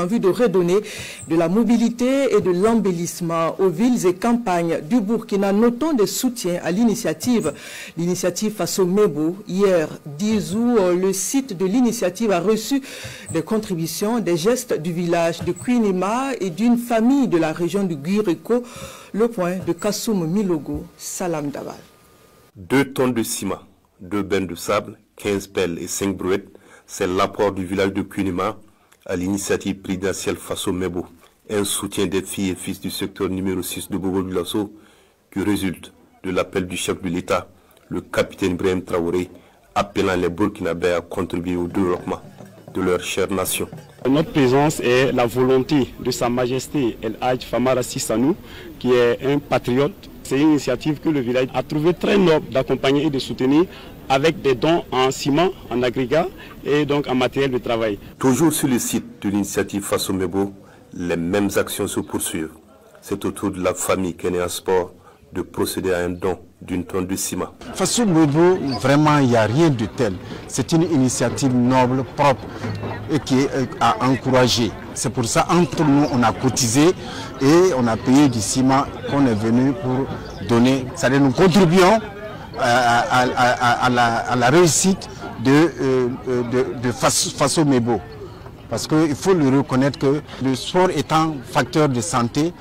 en vue de redonner de la mobilité et de l'embellissement aux villes et campagnes du Burkina. Notons des soutiens à l'initiative Faso Mebo. Hier, 10 août, le site de l'initiative a reçu des contributions, des gestes du village de Kwinima et d'une famille de la région de Guireko, le point de Kassoum Milogo, Salam Daval. 2 tonnes de ciment, 2 bennes de sable, 15 pelles et 5 brouettes, c'est l'apport du village de Kwinima à l'initiative présidentielle Faso Mebo, un soutien des filles et fils du secteur numéro 6 de Bobo-Dioulasso qui résulte de l'appel du chef de l'État, le capitaine Ibrahim Traoré, appelant les Burkinabés à contribuer au développement de leur chère nation. Notre présence est la volonté de Sa Majesté El Hadj Famara Sissanou, qui est un patriote. C'est une initiative que le village a trouvé très noble d'accompagner et de soutenir avec des dons en ciment, en agrégat et donc en matériel de travail. Toujours sur le site de l'initiative Faso Mebo, les mêmes actions se poursuivent. C'est au tour de la famille Kenya Sport de procéder à un don d'une tonne de ciment. Faso Mebo, vraiment, il n'y a rien de tel. C'est une initiative noble, propre et qui est à encourager. C'est pour ça, entre nous, on a cotisé et on a payé du ciment qu'on est venu pour donner. C'est-à-dire nous contribuons à la réussite de Faso Mebo. Parce qu'il faut le reconnaître que le sport étant facteur de santé,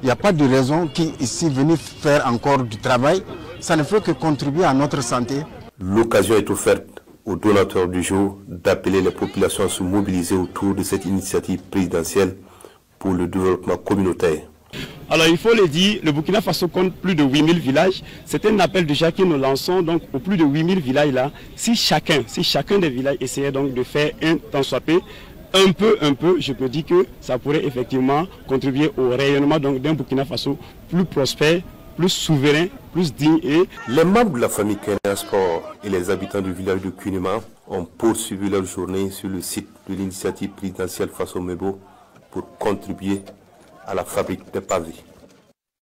il n'y a pas de raison qu'ici venir faire encore du travail, ça ne fait que contribuer à notre santé. L'occasion est offerte aux donateurs du jour d'appeler les populations à se mobiliser autour de cette initiative présidentielle pour le développement communautaire. Alors il faut le dire, le Burkina Faso compte plus de 8000 villages. C'est un appel déjà que nous lançons donc aux plus de 8000 villages là. Si chacun des villages essayait donc de faire un tant soit peu, un peu, je me dis que ça pourrait effectivement contribuer au rayonnement d'un Burkina Faso plus prospère, plus souverain, plus digne. Les membres de la famille Kenya Sport et les habitants du village de Kwinima ont poursuivi leur journée sur le site de l'initiative présidentielle Faso Mebo pour contribuer à la fabrique des pavés.